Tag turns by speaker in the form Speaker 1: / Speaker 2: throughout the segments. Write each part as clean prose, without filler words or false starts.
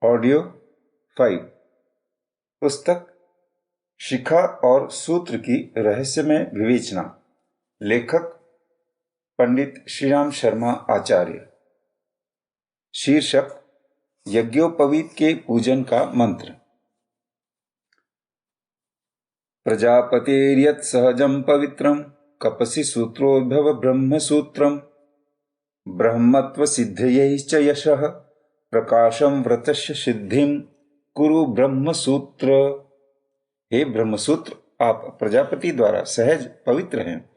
Speaker 1: Audio 5। पुस्तक शिखा और सूत्र की रहस्यमय विवेचना। लेखक पंडित श्रीराम शर्मा आचार्य। शीर्षक यज्ञोपवीत के पूजन का मंत्र। प्रजापतेर्यत् सहजं पवित्रं कपसि सूत्रोद्भव ब्रह्म सूत्रम ब्रह्मत्व सिद्धयैश्च यशः प्रकाशम व्रतस्य सिद्धिं कुरु ब्रह्मसूत्र। हे ब्रह्मसूत्र, आप प्रजापति द्वारा सहज पवित्र हैं,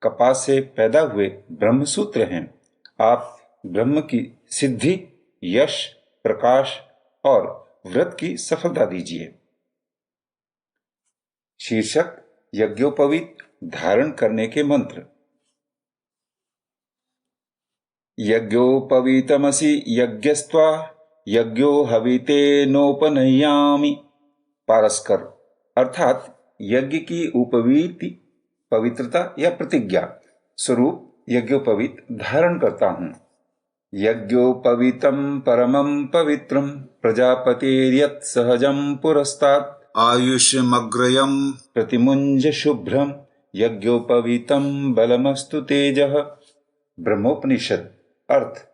Speaker 1: कपास से पैदा हुए ब्रह्मसूत्र हैं। आप ब्रह्म की सिद्धि, यश, प्रकाश और व्रत की सफलता दीजिए। शीर्षक यज्ञोपवीत धारण करने के मंत्र। यज्ञोपवीतमसि यज्ञस्त्वा यज्ञो हवितेनोपनयामि। पारस्कर अर्थात यज्ञ की उपवीति, पवित्रता या प्रतिज्ञा स्वरूप यज्ञोपवीत धारण करता हूँ। यज्ञोपवीतम परमं पवित्रम प्रजापतेर्यत् सहजं पुरस्तात् आयुष्यमग्रयं प्रतिमुंज शुभ्रम यज्ञोपवीतम बलमस्तु तेजः। ब्रह्मोपनिषद। अर्थ,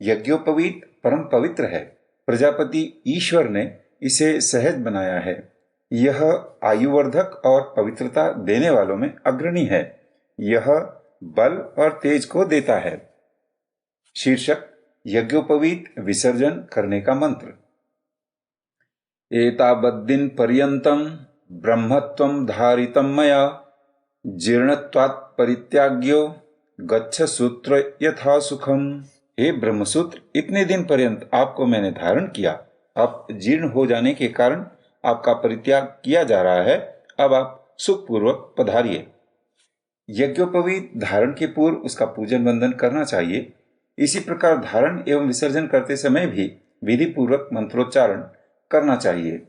Speaker 1: यज्ञोपवीत परम पवित्र है, प्रजापति ईश्वर ने इसे सहज बनाया है। यह आयुवर्धक और पवित्रता देने वालों में अग्रणी है। यह बल और तेज को देता है। शीर्षक यज्ञोपवीत विसर्जन करने का मंत्र। एतावद्दिन पर्यन्तं ब्रह्मत्वं धारितं मया जीर्णत्वात् परित्याग्यो गच्छ सूत्र यथा सुखम। हे ब्रह्मसूत्र, इतने दिन पर्यंत आपको मैंने धारण किया, अब जीर्ण हो जाने के कारण आपका परित्याग किया जा रहा है। अब आप सुखपूर्वक पधारिए। यज्ञोपवीत धारण के पूर्व उसका पूजन वंदन करना चाहिए। इसी प्रकार धारण एवं विसर्जन करते समय भी विधि पूर्वक मंत्रोच्चारण करना चाहिए।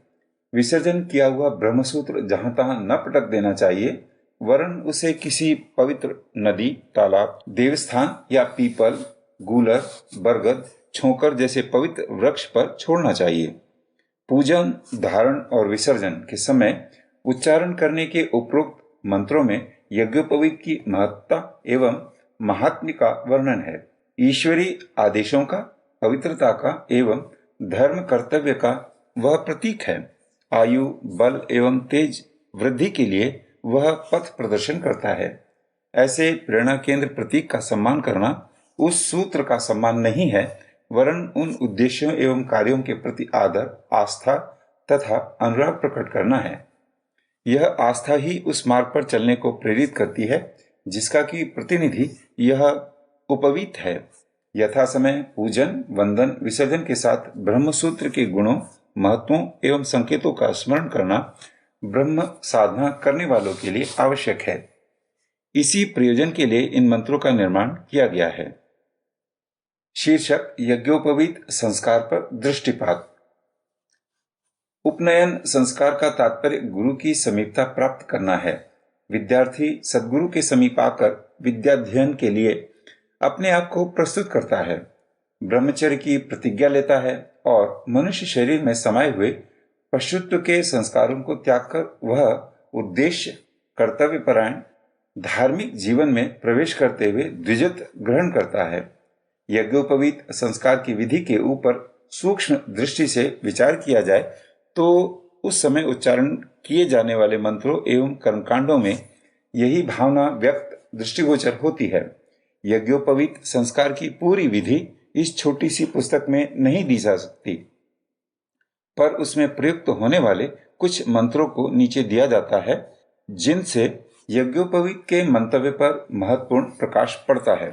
Speaker 1: विसर्जन किया हुआ ब्रह्मसूत्र जहां तहां न पटक देना चाहिए, वरन उसे किसी पवित्र नदी, तालाब, देवस्थान या पीपल, गूलर, बरगद, छोकर जैसे पवित्र वृक्ष पर छोड़ना चाहिए। पूजन, धारण और विसर्जन के समय उच्चारण करने के उपरोक्त मंत्रों में यज्ञोपवीत की महत्ता एवं महात्म्य का वर्णन है। ईश्वरीय आदेशों का, पवित्रता का एवं धर्म कर्तव्य का वह प्रतीक है। आयु, बल एवं तेज वृद्धि के लिए वह पथ प्रदर्शन करता है। ऐसे प्रेरणा केंद्र प्रतीक का सम्मान करना उस सूत्र का सम्मान नहीं है, वरन उन उद्देश्यों एवं कार्यों के प्रति आदर, आस्था तथा अनुराग प्रकट करना है। यह आस्था ही उस मार्ग पर चलने को प्रेरित करती है जिसका की प्रतिनिधि यह उपवीत है। यथा समय पूजन, वंदन, विसर्जन के साथ ब्रह्मसूत्र के गुणों, महत्वों एवं संकेतों का स्मरण करना ब्रह्म साधना करने वालों के लिए आवश्यक है। इसी प्रयोजन के लिए इन मंत्रों का निर्माण किया गया है। शीर्षक यज्ञोपवीत संस्कार पर दृष्टिपात। उपनयन संस्कार का तात्पर्य गुरु की समीपता प्राप्त करना है। विद्यार्थी सद्गुरु के समीप आकर विद्याध्ययन के लिए अपने आप को प्रस्तुत करता है, ब्रह्मचर्य की प्रतिज्ञा लेता है और मनुष्य शरीर में समाये हुए पशुत्व के संस्कारों को त्याग कर वह उद्देश्य, कर्तव्यपरायण, धार्मिक जीवन में प्रवेश करते हुए द्विजत ग्रहण करता है। यज्ञोपवीत संस्कार की विधि के ऊपर सूक्ष्म दृष्टि से विचार किया जाए तो उस समय उच्चारण किए जाने वाले मंत्रों एवं कर्मकांडों में यही भावना व्यक्त दृष्टिगोचर होती है। यज्ञोपवीत संस्कार की पूरी विधि इस छोटी सी पुस्तक में नहीं दी जा सकती, पर उसमें प्रयुक्त होने वाले कुछ मंत्रों को नीचे दिया जाता है, जिनसे यज्ञोपवीत के मंतव्य पर महत्वपूर्ण प्रकाश पड़ता है।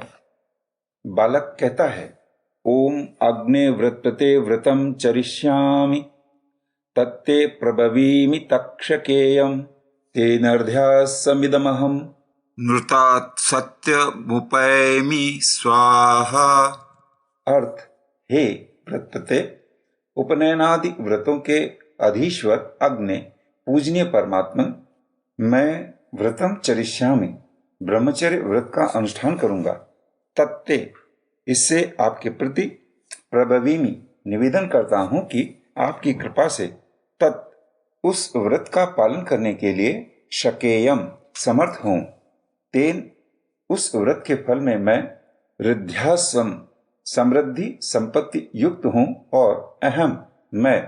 Speaker 1: बालक कहता है, ओम अग्ने व्रतते व्रतम चरिष्यामि तत्ते प्रभवीमि तक्षकेयम तेनर्ध्यासमिदमहं नृतात् सत्यमुपैमि स्वाहा। अर्थ, हे व्रतते, उपनयनादि व्रतों के अधीश्वर अग्ने, पूजनीय परमात्मन, मैं व्रतम चरिष्यामि, ब्रह्मचर्य व्रत का अनुष्ठान करूंगा। तत्ते, इससे आपके प्रति, प्रभवीमि, निवेदन करता हूँ कि आपकी कृपा से उस व्रत का पालन करने के लिए शकेयम समर्थ हूँ। तेन उस व्रत के फल में मैं वृद्धाश्रम समृद्धि संपत्ति युक्त हूँ और अहम मैं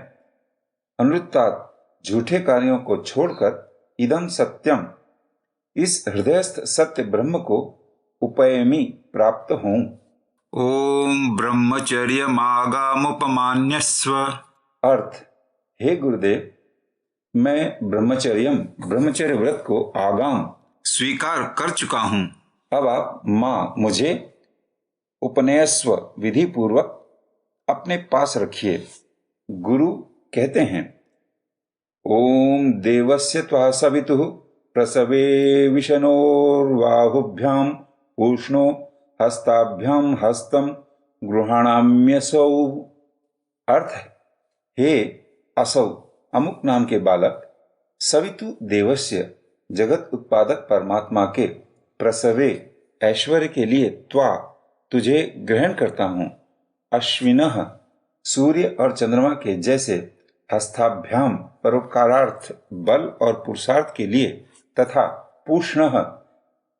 Speaker 1: अनुत्तात झूठे कार्यों को छोड़कर इदम सत्यम इस हृदयस्थ सत्य ब्रह्म को उपयमी प्राप्त हूँ।
Speaker 2: ओम ब्रह्मचर्य मागामुपमान्यस्व।
Speaker 1: अर्थ, हे गुरुदेव, मैं ब्रह्मचर्य व्रत को आगाम
Speaker 2: स्वीकार कर चुका हूँ।
Speaker 1: अब आप मुझे उपनयस्व विधि पूर्वक अपने पास रखिए। गुरु कहते हैं, ओम देवस्य त्वा सवितुः प्रसवे विशनोर्बाहुभ्याम उष्णो हस्ताभ्याम हस्तम गृहाणाम्यसौ। अर्थ, हे असौ अमुक नाम के बालक, सवितु देवस्य जगत उत्पादक परमात्मा के प्रसवे ऐश्वर्य के लिए त्वा तुझे ग्रहण करता हूँ। अश्विनः सूर्य और चंद्रमा के जैसे हस्ताभ्याम परोपकारार्थ बल और पुरुषार्थ के लिए तथा पूष्णः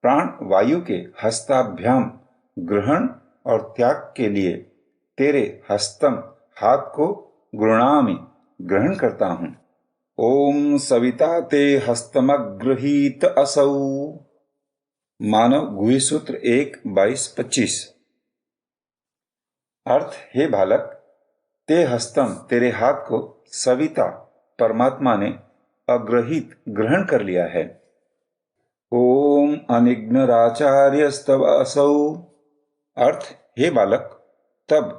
Speaker 1: प्राण वायु के हस्ताभ्याम ग्रहण और त्याग के लिए तेरे हस्तम हाथ को गृणामि ग्रहण करता हूँ। ओम सविता ते हस्तमगृहीत असौ। मानव गुह्य सूत्र 1:22-25। अर्थ, हे बालक, ते हस्तम तेरे हाथ को सविता परमात्मा ने अग्रहित ग्रहण कर लिया है। ओम अनिग्नराचार्यस्तव असौ। अर्थ, हे बालक, तब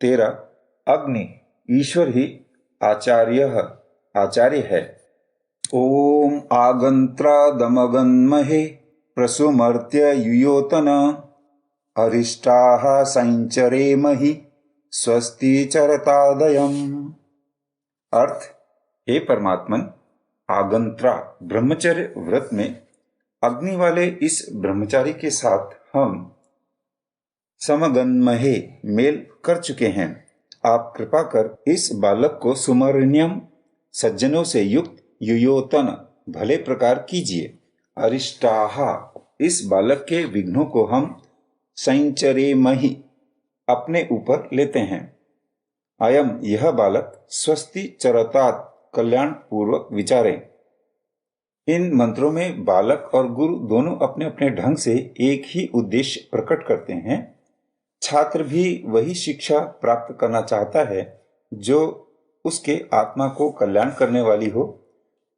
Speaker 1: तेरा अग्नि ईश्वर ही आचार्य है। ओम आगंत्रादमगन्महे प्रसुमर्त्य युयोतन अरिष्टाः संचरेमहि स्वस्ति चरतादयम्। अर्थ, हे परमात्मन, आगंत्रा ब्रह्मचर्य व्रत में अग्नि वाले इस ब्रह्मचारी के साथ हम समगन्महे मेल कर चुके हैं। आप कृपा कर इस बालक को सुमरण्यम सज्जनों से युक्त युयोतन भले प्रकार कीजिए। अरिष्टाहा इस बालक के विघ्नों को हम संचरेमहि अपने ऊपर लेते हैं। अयम यह बालक स्वस्ति चरतात कल्याण पूर्वक विचारें। इन मंत्रों में बालक और गुरु दोनों अपने अपने ढंग से एक ही उद्देश्य प्रकट करते हैं। छात्र भी वही शिक्षा प्राप्त करना चाहता है जो उसके आत्मा को कल्याण करने वाली हो।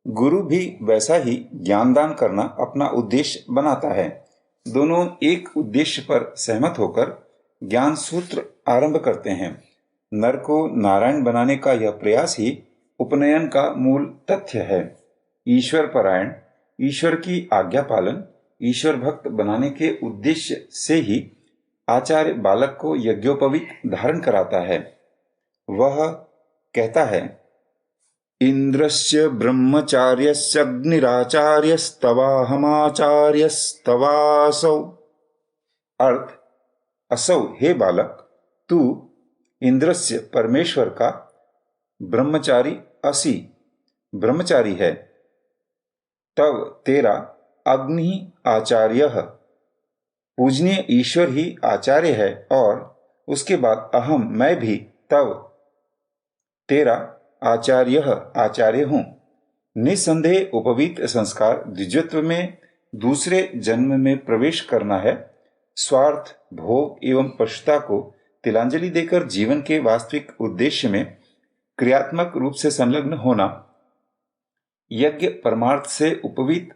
Speaker 1: गुरु भी वैसा ही ज्ञानदान करना अपना उद्देश्य बनाता है। दोनों एक उद्देश्य पर सहमत होकर ज्ञान सूत्र आरंभ करते हैं। नर को नारायण बनाने का यह प्रयास ही उपनयन का मूल तथ्य है। ईश्वर परायण, ईश्वर की आज्ञा पालन, ईश्वर भक्त बनाने के उद्देश्य से ही आचार्य बालक को यज्ञोपवीत धारण कराता है। वह कहता है, इंद्रस्य ब्रह्मचार्यस्य अग्निराचार्यस्तवाहमाचार्यस्तवासौ। अर्थ, असौ हे बालक, तू इंद्रस्य परमेश्वर का ब्रह्मचारी है। तब तेरा अग्नि आचार्य पूजनीय ईश्वर ही आचार्य है और उसके बाद अहम मैं भी तब तेरा आचार्य हूँ। निसंदेह उपवीत संस्कार द्विजत्व में दूसरे जन्म में प्रवेश करना है। स्वार्थ, भोग एवं पशुता को तिलांजलि देकर जीवन के वास्तविक उद्देश्य में क्रियात्मक रूप से संलग्न होना, यज्ञ परमार्थ से उपवीत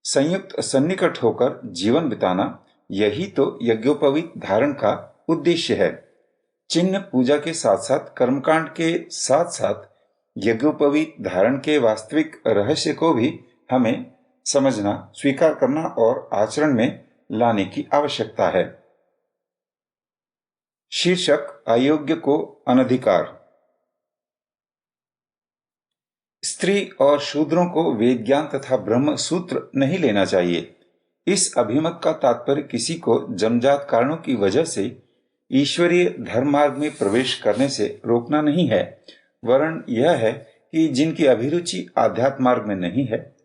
Speaker 1: संयुक्त सन्निकट होकर जीवन बिताना, यही तो यज्ञोपवीत धारण का उद्देश्य है। चिन्ह पूजा के साथ साथ कर्मकांड के साथ साथ यज्ञोपवीत धारण के वास्तविक रहस्य को भी हमें समझना, स्वीकार करना और आचरण में लाने की आवश्यकता है। शीर्षक, अयोग्य को अनधिकार। स्त्री और शूद्रों को वेद ज्ञान तथा ब्रह्म सूत्र नहीं लेना चाहिए। इस अभिमत का तात्पर्य किसी को जन्मजात कारणों की वजह से ईश्वरीय धर्म मार्ग में प्रवेश करने से रोकना नहीं है, वरन यह है कि जिनकी अभिरुचि आध्यात्म मार्ग में नहीं है,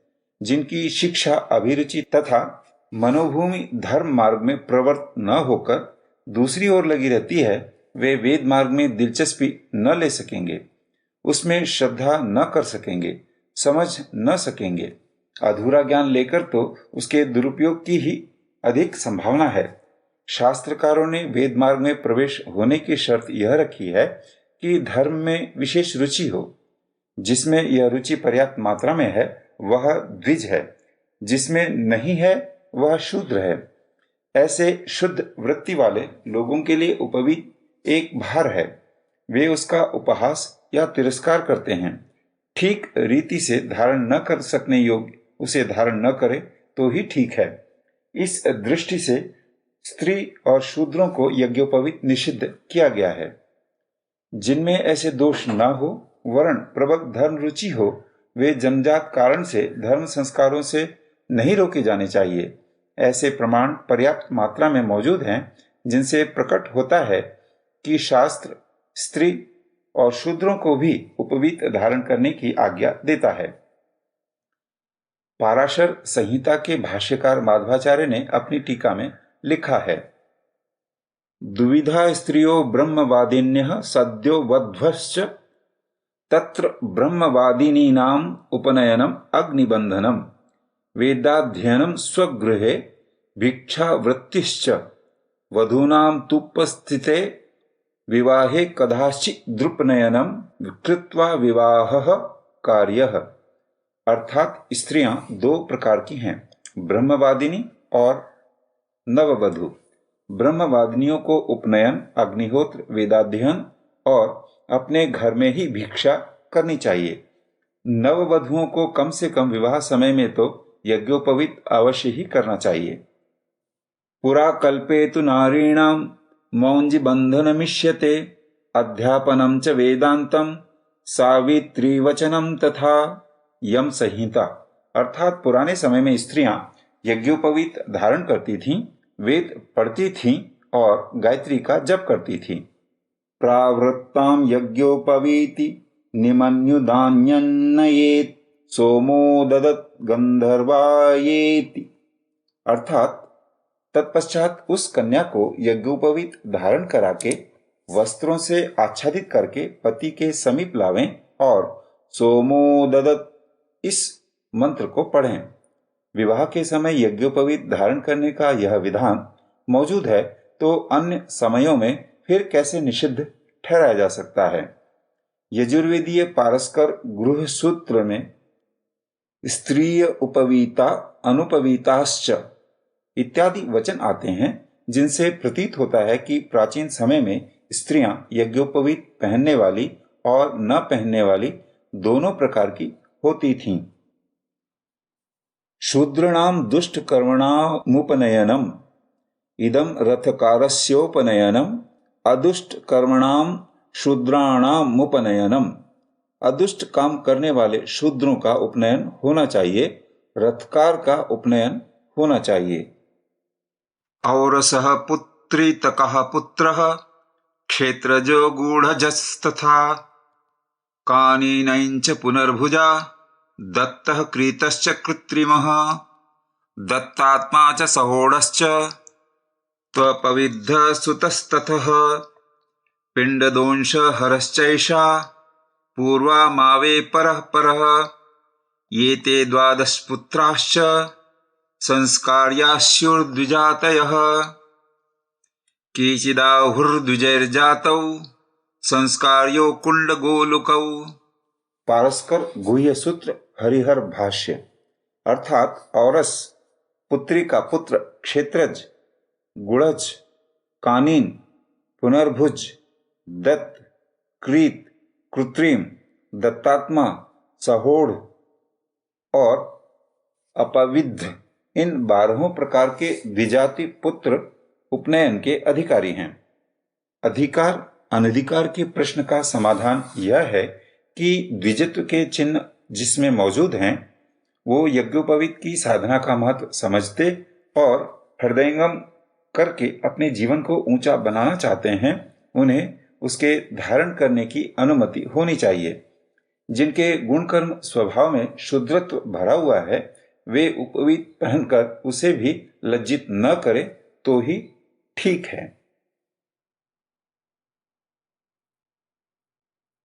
Speaker 1: जिनकी शिक्षा अभिरुचि तथा मनोभूमि धर्म मार्ग में प्रवृत्त न होकर दूसरी ओर लगी रहती है, वे वेद मार्ग में दिलचस्पी न ले सकेंगे, उसमें श्रद्धा न कर सकेंगे, समझ न सकेंगे। अधूरा ज्ञान लेकर तो उसके दुरुपयोग की ही अधिक संभावना है। शास्त्रकारों ने वेद मार्ग में प्रवेश होने की शर्त यह रखी है कि धर्म में विशेष रुचि हो। जिसमें यह रुचि पर्याप्त मात्रा में है वह द्विज है, जिसमें नहीं है वह शूद्र है। ऐसे शुद्ध वृत्ति वाले लोगों के लिए उपवीत एक भार है, वे उसका उपहास या तिरस्कार करते हैं। ठीक रीति से धारण न कर सकने योग्य उसे धारण न करे तो ही ठीक है। इस दृष्टि से स्त्री और शूद्रों को यज्ञोपवीत निषिद्ध किया गया है। जिनमें ऐसे दोष न हो वरन प्रबल धर्म रुचि हो, वे जन्मजात कारण से धर्म संस्कारों से नहीं रोके जाने चाहिए। ऐसे प्रमाण पर्याप्त मात्रा में मौजूद हैं, जिनसे प्रकट होता है कि शास्त्र स्त्री और शूद्रों को भी उपवीत धारण करने की आज्ञा देता है। पाराशर संहिता के भाष्यकार माधवाचार्य ने अपनी टीका में लिखा है, दुविधा स्त्रियो ब्रह्मवादिन्यः सद्यो वध्वश्च तत्र ब्रह्मवादिनीनाम उपनयनम अग्निबंधनम वेदाध्ययनम स्वगृहे भिक्षावृत्तिश्च वधूनां तुपस्थिते विवाहे कदाचित् द्रुपनयनम कृत्वा विवाहः कार्यः। अर्थात स्त्रियां दो प्रकार की हैं, ब्रह्मवादिनी और नववधु। ब्रह्मवादिनियों को उपनयन, अग्निहोत्र, वेदाध्ययन और अपने घर में ही भिक्षा करनी चाहिए। नववधुओं को कम से कम विवाह समय में तो यज्ञोपवीत अवश्य ही करना चाहिए। पुरा कल्पे तु नारीणां मौञ्जी बंधनमिष्यते अध्यापनं च वेदांतम सावित्री वचनम तथा यम संहिता। अर्थात पुराने समय में स्त्रियां यज्ञोपवीत धारण करती थीं, वेद पढ़ती थीं और गायत्री का जप करती थीं। प्रावृत्तां यज्ञोपवीति निमन्युदान्यन्नयेत् सोमो ददत् गंधर्वायेति। अर्थात तत्पश्चात उस कन्या को यज्ञोपवीत धारण करा के वस्त्रों से आच्छादित करके पति के समीप लावें और सोमो ददत् इस मंत्र को पढ़ें। विवाह के समय यज्ञोपवीत धारण करने का यह विधान मौजूद है तो अन्य समयों में फिर कैसे निषिद्ध ठहराया जा सकता है। यजुर्वेदीय पारस्कर गृह सूत्र में स्त्रीय उपवीता अनुपवीताश्च इत्यादि वचन आते हैं, जिनसे प्रतीत होता है कि प्राचीन समय में स्त्रियां यज्ञोपवीत पहनने वाली और न पहनने वाली दोनों प्रकार की होती थीं। शूद्रणाम दुष्ट कर्मणामुपनयनम इदम रथकारस्योपनयनम अदुष्ट कर्मणाम शूद्राणामुपनयनम। अदुष्ट काम करने वाले शूद्रों का उपनयन होना चाहिए, रथकार का उपनयन होना चाहिए।
Speaker 2: औरसः पुत्री तकः पुत्रः क्षेत्रजो गूढ़जस्तथा कानीनञ्च पुनर्भुजा दत्तः क्रीतश्च कृत्रिमः दत्तात्मा च सहोडश्च त्वपविद्धः सुतस्ततः पिण्डदोंश हरश्चैषा पूर्वा मावे परः परः ये ते द्वादश पुत्राश्च संस्कार्यास्युर्द्विजातयः केचिदाहुर्द्विजैर्जातौ संस्कार्यो कुण्डगोलुकौ।
Speaker 1: पारस्कर गुह्य सूत्र हरिहर भाष्य। अर्थात औरस पुत्री का पुत्र क्षेत्रज, गुणज, कानीन, पुनर्भुज, दत्त, क्रीत, कृत्रिम, दत्तात्मा, सहोड़ और अपविद्ध, इन 12 प्रकार के द्विजाति पुत्र उपनयन के अधिकारी हैं। अधिकार अनधिकार के प्रश्न का समाधान यह है कि द्विजत्व के चिन्ह जिसमें मौजूद हैं वो यज्ञोपवीत की साधना का महत्व समझते और हृदयंगम करके अपने जीवन को ऊंचा बनाना चाहते हैं, उन्हें उसके धारण करने की अनुमति होनी चाहिए। जिनके गुणकर्म स्वभाव में शुद्रत्व भरा हुआ है, वे उपवीत पहनकर उसे भी लज्जित न करें तो ही ठीक है।